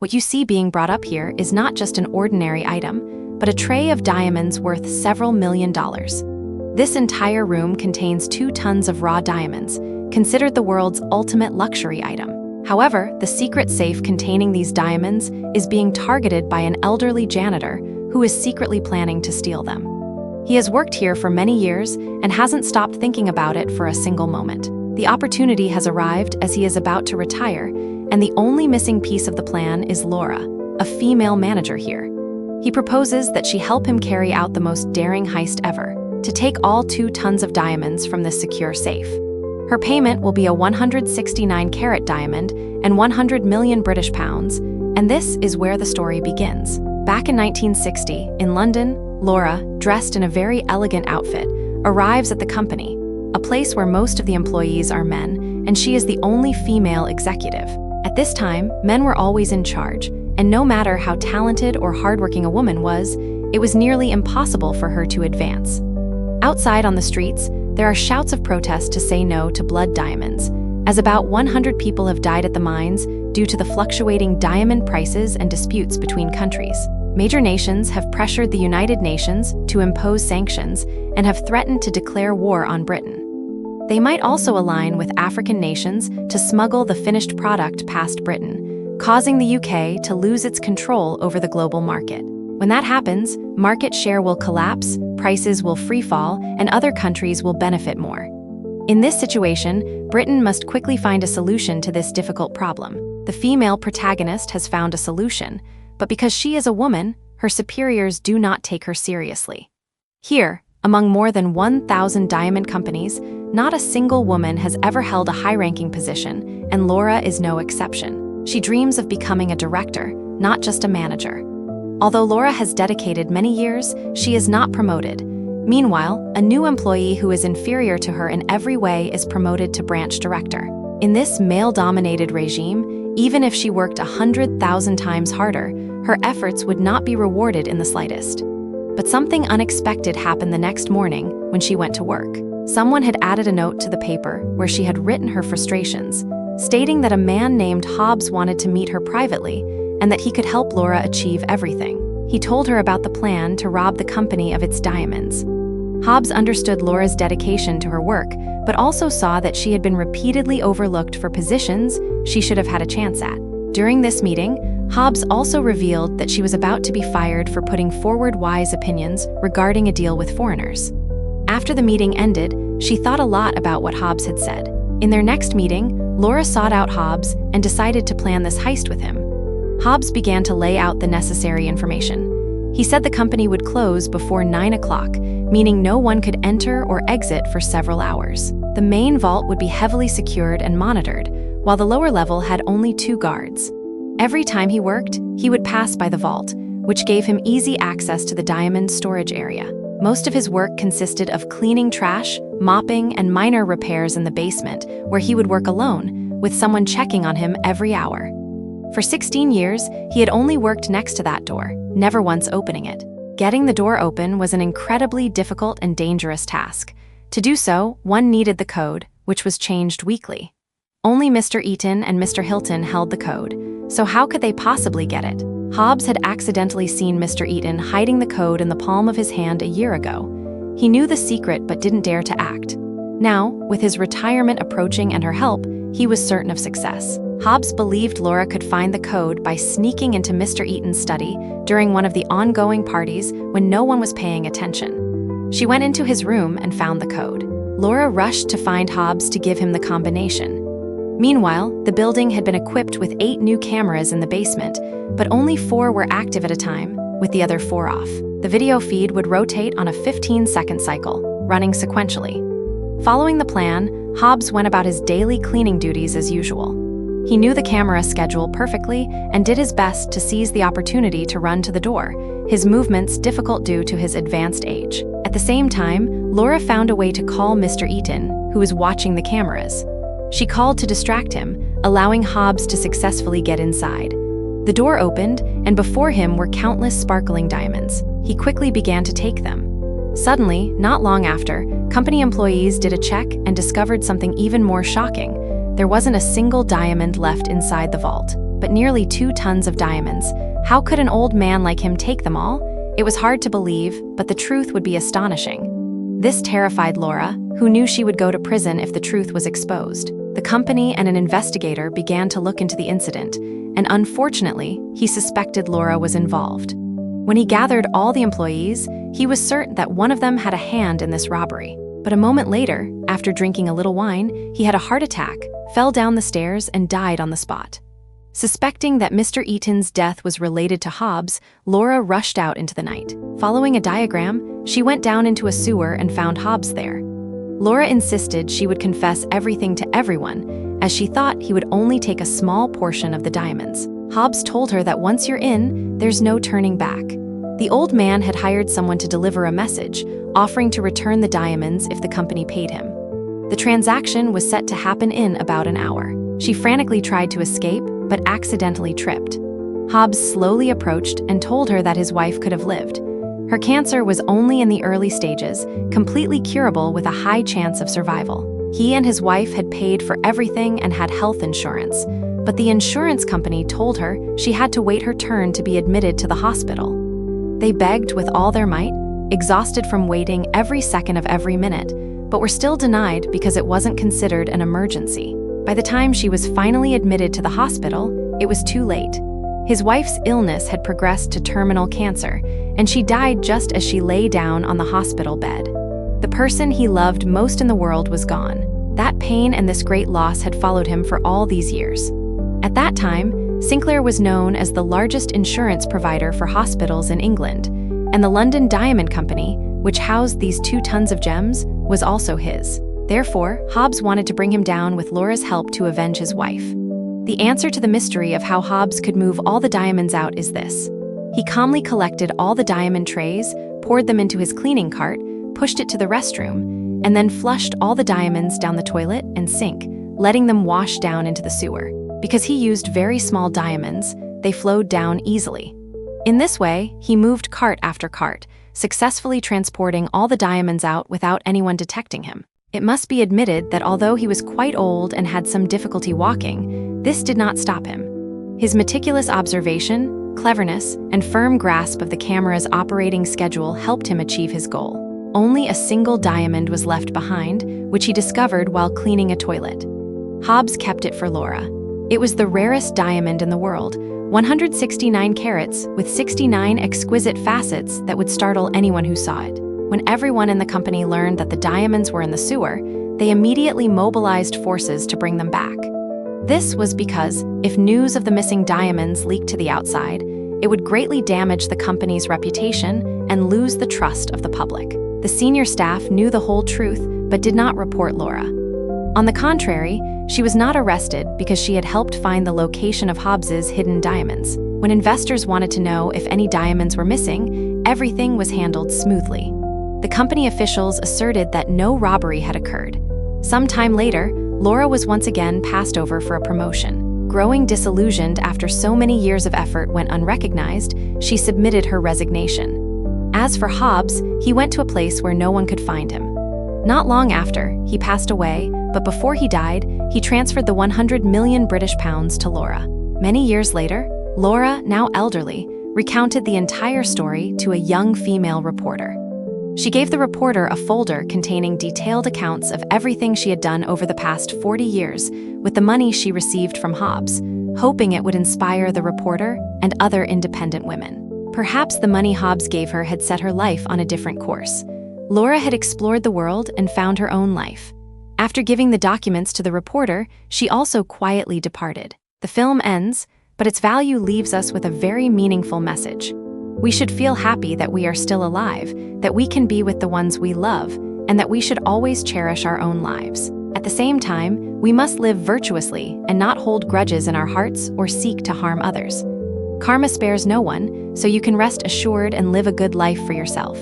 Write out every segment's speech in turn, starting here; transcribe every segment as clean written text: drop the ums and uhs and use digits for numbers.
What you see being brought up here is not just an ordinary item, but a tray of diamonds worth several $1,000,000. This entire room contains 2 tons of raw diamonds, considered the world's ultimate luxury item. However, the secret safe containing these diamonds is being targeted by an elderly janitor who is secretly planning to steal them. He has worked here for many years and hasn't stopped thinking about it for a single moment. The opportunity has arrived as he is about to retire, and the only missing piece of the plan is Laura, a female manager here. He proposes that she help him carry out the most daring heist ever, to take all 2 tons of diamonds from this secure safe. Her payment will be a 169-carat diamond and 100 million British pounds, and this is where the story begins. Back in 1960, in London, Laura, dressed in a very elegant outfit, arrives at the company, a place where most of the employees are men, and she is the only female executive. At this time, men were always in charge, and no matter how talented or hardworking a woman was, it was nearly impossible for her to advance. Outside on the streets, there are shouts of protest to say no to blood diamonds, as about 100 people have died at the mines due to the fluctuating diamond prices and disputes between countries. Major nations have pressured the United Nations to impose sanctions and have threatened to declare war on Britain. They might also align with African nations to smuggle the finished product past Britain, causing the UK to lose its control over the global market. When that happens, market share will collapse, prices will freefall, and other countries will benefit more. In this situation, Britain must quickly find a solution to this difficult problem. The female protagonist has found a solution, but because she is a woman, her superiors do not take her seriously. Here, among more than 1,000 diamond companies, not a single woman has ever held a high-ranking position, and Laura is no exception. She dreams of becoming a director, not just a manager. Although Laura has dedicated many years, she is not promoted. Meanwhile, a new employee who is inferior to her in every way is promoted to branch director. In this male-dominated regime, even if she worked 100,000 times harder, her efforts would not be rewarded in the slightest. But something unexpected happened the next morning when she went to work. Someone had added a note to the paper where she had written her frustrations, stating that a man named Hobbs wanted to meet her privately and that he could help Laura achieve everything. He told her about the plan to rob the company of its diamonds. Hobbs understood Laura's dedication to her work, but also saw that she had been repeatedly overlooked for positions she should have had a chance at. During this meeting, Hobbs also revealed that she was about to be fired for putting forward wise opinions regarding a deal with foreigners. After the meeting ended, she thought a lot about what Hobbs had said. In their next meeting, Laura sought out Hobbs and decided to plan this heist with him. Hobbs began to lay out the necessary information. He said the company would close before 9 o'clock, meaning no one could enter or exit for several hours. The main vault would be heavily secured and monitored, while the lower level had only 2 guards. Every time he worked, he would pass by the vault, which gave him easy access to the diamond storage area. Most of his work consisted of cleaning trash, mopping, and minor repairs in the basement, where he would work alone, with someone checking on him every hour. For 16 years, he had only worked next to that door, never once opening it. Getting the door open was an incredibly difficult and dangerous task. To do so, one needed the code, which was changed weekly. Only Mr. Eaton and Mr. Hilton held the code, so how could they possibly get it? Hobbs had accidentally seen Mr. Eaton hiding the code in the palm of his hand a year ago. He knew the secret but didn't dare to act. Now, with his retirement approaching and her help, he was certain of success. Hobbs believed Laura could find the code by sneaking into Mr. Eaton's study during one of the ongoing parties when no one was paying attention. She went into his room and found the code. Laura rushed to find Hobbs to give him the combination. Meanwhile, the building had been equipped with 8 new cameras in the basement, but only 4 were active at a time, with the other 4 off. The video feed would rotate on a 15-second cycle, running sequentially. Following the plan, Hobbs went about his daily cleaning duties as usual. He knew the camera schedule perfectly and did his best to seize the opportunity to run to the door, his movements difficult due to his advanced age. At the same time, Laura found a way to call Mr. Eaton, who was watching the cameras. She called to distract him, allowing Hobbs to successfully get inside. The door opened, and before him were countless sparkling diamonds. He quickly began to take them. Suddenly, not long after, company employees did a check and discovered something even more shocking. There wasn't a single diamond left inside the vault. but nearly 2 tons of diamonds. How could an old man like him take them all? It was hard to believe, but the truth would be astonishing. This terrified Laura, who knew she would go to prison if the truth was exposed. The company and an investigator began to look into the incident, and unfortunately, he suspected Laura was involved. When he gathered all the employees, he was certain that one of them had a hand in this robbery. But a moment later, after drinking a little wine, he had a heart attack, fell down the stairs, and died on the spot. Suspecting that Mr. Eaton's death was related to Hobbs, Laura rushed out into the night. Following a diagram, she went down into a sewer and found Hobbs there. Laura insisted she would confess everything to everyone, as she thought he would only take a small portion of the diamonds. Hobbs told her that once you're in, there's no turning back. The old man had hired someone to deliver a message, offering to return the diamonds if the company paid him. The transaction was set to happen in about an hour. She frantically tried to escape, but accidentally tripped. Hobbs slowly approached and told her that his wife could have lived. Her cancer was only in the early stages, completely curable with a high chance of survival. He and his wife had paid for everything and had health insurance, but the insurance company told her she had to wait her turn to be admitted to the hospital. They begged with all their might, exhausted from waiting every second of every minute, but were still denied because it wasn't considered an emergency. By the time she was finally admitted to the hospital, it was too late. His wife's illness had progressed to terminal cancer, and she died just as she lay down on the hospital bed. The person he loved most in the world was gone. That pain and this great loss had followed him for all these years. At that time, Sinclair was known as the largest insurance provider for hospitals in England, and the London Diamond Company, which housed these 2 tons of gems, was also his. Therefore, Hobbs wanted to bring him down with Laura's help to avenge his wife. The answer to the mystery of how Hobbs could move all the diamonds out is this. He calmly collected all the diamond trays, poured them into his cleaning cart, pushed it to the restroom, and then flushed all the diamonds down the toilet and sink, letting them wash down into the sewer. Because he used very small diamonds, they flowed down easily. In this way, he moved cart after cart, successfully transporting all the diamonds out without anyone detecting him. It must be admitted that although he was quite old and had some difficulty walking, this did not stop him. His meticulous observation, cleverness, and firm grasp of the camera's operating schedule helped him achieve his goal. Only a single diamond was left behind, which he discovered while cleaning a toilet. Hobbs kept it for Laura. It was the rarest diamond in the world, 169 carats with 69 exquisite facets that would startle anyone who saw it. When everyone in the company learned that the diamonds were in the sewer, they immediately mobilized forces to bring them back. This was because, if news of the missing diamonds leaked to the outside, it would greatly damage the company's reputation and lose the trust of the public. The senior staff knew the whole truth, but did not report Laura. On the contrary, she was not arrested because she had helped find the location of Hobbs's hidden diamonds. When investors wanted to know if any diamonds were missing, everything was handled smoothly. The company officials asserted that no robbery had occurred. Some time later, Laura was once again passed over for a promotion. Growing disillusioned after so many years of effort went unrecognized, she submitted her resignation. As for Hobbs, he went to a place where no one could find him. Not long after, he passed away, but before he died, he transferred the 100 million British pounds to Laura. Many years later, Laura, now elderly, recounted the entire story to a young female reporter. She gave the reporter a folder containing detailed accounts of everything she had done over the past 40 years with the money she received from Hobbs, hoping it would inspire the reporter and other independent women. Perhaps the money Hobbs gave her had set her life on a different course. Laura had explored the world and found her own life. After giving the documents to the reporter, she also quietly departed. The film ends, but its value leaves us with a very meaningful message. We should feel happy that we are still alive, that we can be with the ones we love, and that we should always cherish our own lives. At the same time, we must live virtuously and not hold grudges in our hearts or seek to harm others. Karma spares no one, so you can rest assured and live a good life for yourself.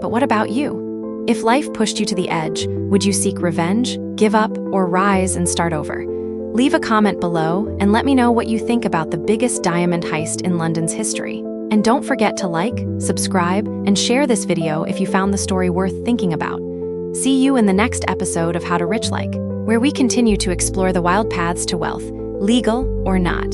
But what about you? If life pushed you to the edge, would you seek revenge, give up, or rise and start over? Leave a comment below and let me know what you think about the biggest diamond heist in London's history. And don't forget to like, subscribe, and share this video if you found the story worth thinking about. See you in the next episode of How to Rich Like, where we continue to explore the wild paths to wealth, legal or not.